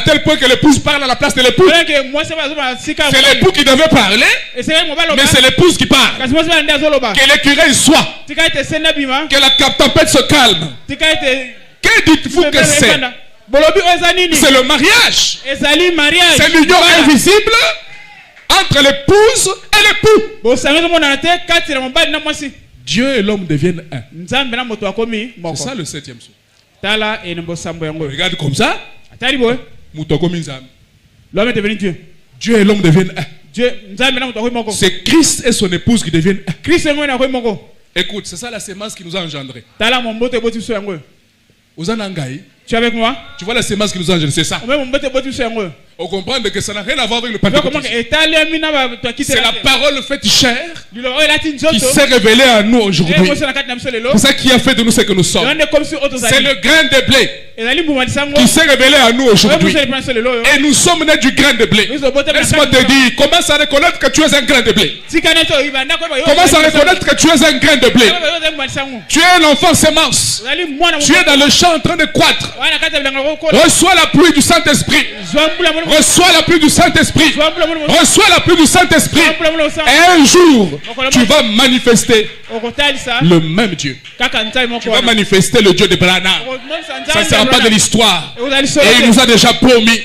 tel point que l'épouse parle à la place de l'époux. C'est l'époux qui devait parler, mais c'est l'épouse qui parle. Que l'écureuil soit, que la tempête se calme. Que dites-vous que c'est? C'est le mariage. C'est l'union invisible entre l'épouse et l'époux. Dieu et l'homme deviennent un. C'est ça le 7e son. Regarde comme ça. L'homme est devenu Dieu. Dieu et l'homme deviennent un. C'est Christ et son épouse qui deviennent un. Écoute, c'est ça la sémence qui nous a engendrés. Tu es avec moi? Tu vois la sémence qui nous a engendrés, c'est ça. On comprend que ça n'a rien à voir avec le pentecôtisme. C'est la parole faite chair qui s'est révélée à nous aujourd'hui. C'est ça qui a fait de nous ce que nous sommes. C'est le grain de blé qui s'est révélé à nous aujourd'hui. Et nous sommes nés du grain de blé. Laisse-moi te dire, commence à reconnaître que tu es un grain de blé. Commence à reconnaître que tu es un grain de blé. Tu es un enfant sémence. Tu es dans le champ en train de croître. Reçois la pluie du Saint-Esprit. Reçois la pluie du Saint-Esprit. Reçois la pluie du Saint-Esprit. Et un jour, tu vas manifester le même Dieu. Tu vas manifester le Dieu de Branham. Ça ne sera pas de l'histoire. Et il nous a déjà promis.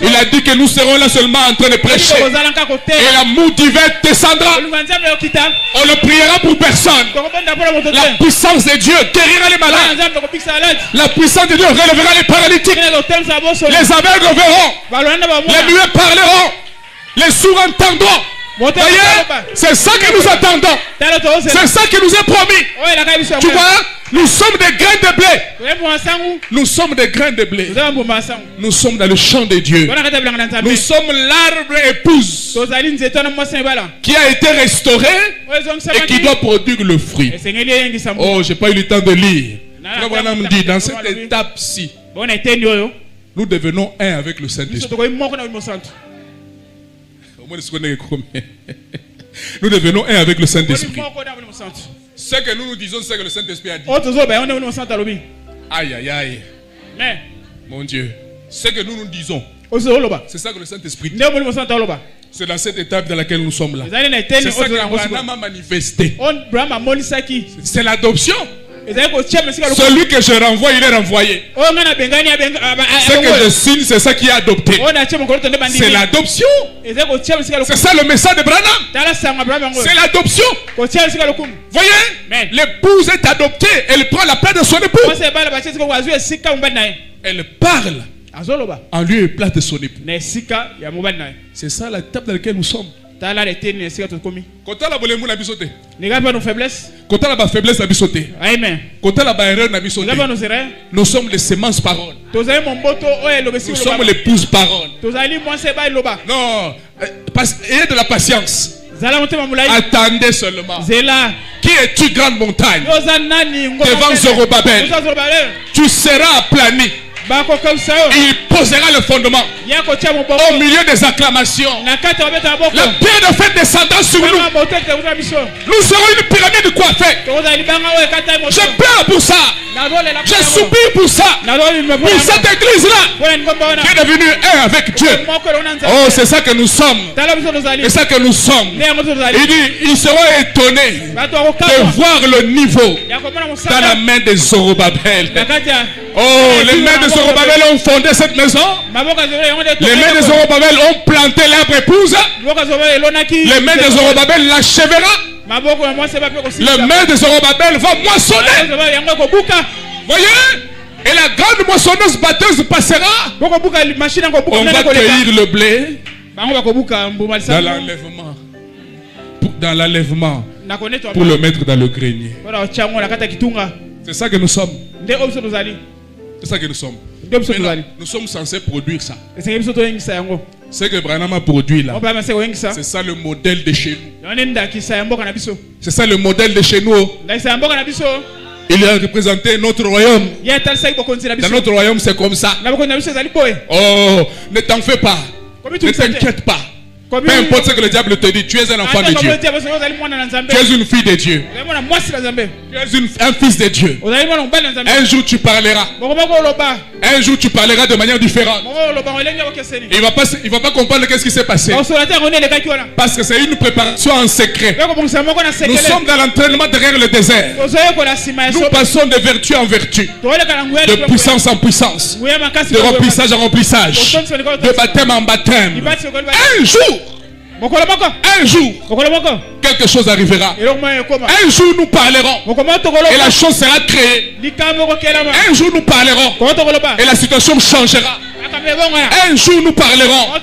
Il a dit que nous serons là seulement en train de prêcher. Et l'amour divin descendra. On ne priera pour personne. La puissance de Dieu guérira les malades. La puissance de Dieu relèvera les paralytiques. Les aveugles verront. Les muets parleront. Les sourds entendront. Voyez, c'est ça que nous attendons. C'est ça qui nous est promis. Tu vois, nous sommes des grains de blé. Nous sommes des grains de blé. Nous sommes dans le champ de Dieu. Nous sommes l'arbre épouse qui a été restauré et qui doit produire le fruit. Oh, j'ai pas eu le temps de lire. Frère dit, dans cette étape-ci, nous devenons un avec le Saint-Esprit. Nous devenons un avec le Saint-Esprit. Ce que nous nous disons, c'est que le Saint-Esprit a dit. Aïe, aïe, aïe. Mon Dieu. Ce que nous nous disons, c'est ça que le Saint-Esprit dit. C'est dans cette étape dans laquelle nous sommes là. C'est ça que Abraham a manifesté. C'est l'adoption. Celui que je renvoie, il est renvoyé. Ce que je signe, c'est ça qui est adopté. C'est l'adoption. C'est ça le message de Branham. C'est l'adoption. Voyez, l'épouse est adoptée. Elle prend la place de son époux. Elle parle en lieu et place de son époux. C'est ça la table dans laquelle nous sommes. Quand la faiblesse, nous sommes les semences paroles. Nous sommes l'épouse parole. Non, ayez de la patience. Attendez seulement. Qui es-tu, grande montagne? Devant Zorobabel, tu seras aplani. Il posera le fondement au milieu des acclamations. La pierre de fête descendant sur nous. Nous serons une pyramide coiffée. Je pleure pour ça. Je soupire pour ça. Pour cette église-là qui est devenue un avec Dieu. Oh, c'est ça que nous sommes. C'est ça que nous sommes. Il dit, ils seront étonnés de voir le niveau dans la main de Zorobabel. Oh, les mains de Zorobabel ont fondé cette maison. Les mains de Zorobabel ont planté l'arbre épouse. Les mains de Zorobabel l'achèvera. Les mains de Zorobabel vont moissonner. Voyez? Et la grande moissonneuse batteuse passera. On va cueillir le blé dans l'enlèvement. Dans l'enlèvement. Pour le mettre dans le grenier. C'est ça que nous sommes. C'est ça que nous sommes. Nous sommes censés produire ça. Ce que Branham a produit là, c'est ça le modèle de chez nous. C'est ça le modèle de chez nous. Il a représenté notre royaume. Dans notre royaume, c'est comme ça. Oh, ne t'en fais pas. Ne t'inquiète pas. Peu importe ce que le diable te dit, tu es un enfant de Dieu. Tu es une fille de Dieu. Tu es un fils de Dieu. Un jour tu parleras. Un jour tu parleras de manière différente. Il ne va pas comprendre ce qui s'est passé. Parce que c'est une préparation en secret. Nous sommes dans l'entraînement derrière le désert. Nous passons de vertu en vertu, de puissance en puissance, de remplissage en remplissage, de baptême en baptême. Un jour, quelque chose arrivera. Un jour, nous parlerons et la chose sera créée. Un jour, nous parlerons et la situation changera. Un jour, nous parlerons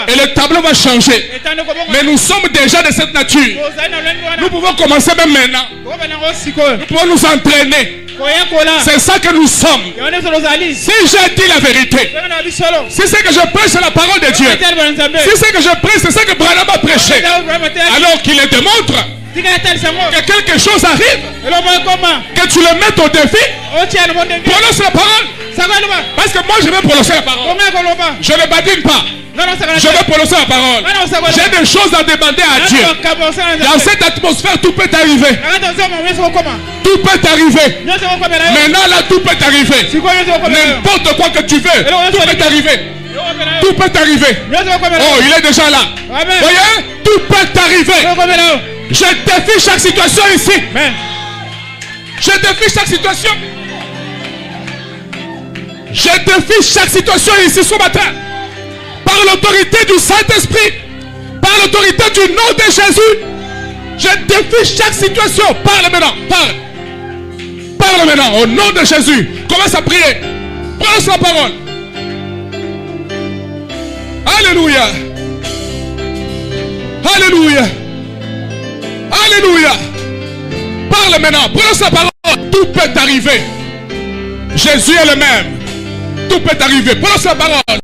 et le tableau va changer. Mais nous sommes déjà de cette nature. Nous pouvons commencer même maintenant. Nous pouvons nous entraîner. C'est ça que nous sommes. Si j'ai dit la vérité, si c'est que je prêche la parole de Dieu, si c'est que je prêche, c'est ça que Branham a prêché, alors qu'il le démontre que quelque chose arrive, que tu le mettes au défi, prononce la parole. Parce que moi je vais prononcer la parole. Je ne badine pas. Je vais prononcer la parole. J'ai des choses à demander à Dieu. Dans cette atmosphère, tout peut arriver. Tout peut arriver. Maintenant là, tout peut arriver. N'importe quoi que tu veux, tout peut arriver. Tout peut arriver. Oh, il est déjà là. Voyez, tout peut arriver. Je défie chaque situation ici. Je défie chaque situation. Je défie chaque situation ici ce matin. Par l'autorité du Saint-Esprit, par l'autorité du nom de Jésus, je défie chaque situation. Parle maintenant, parle. Parle maintenant, au nom de Jésus. Commence à prier. Prononce la parole. Alléluia. Alléluia. Alléluia. Parle maintenant, prononce la parole. Tout peut arriver. Jésus est le même. Tout peut arriver. Prononce la parole.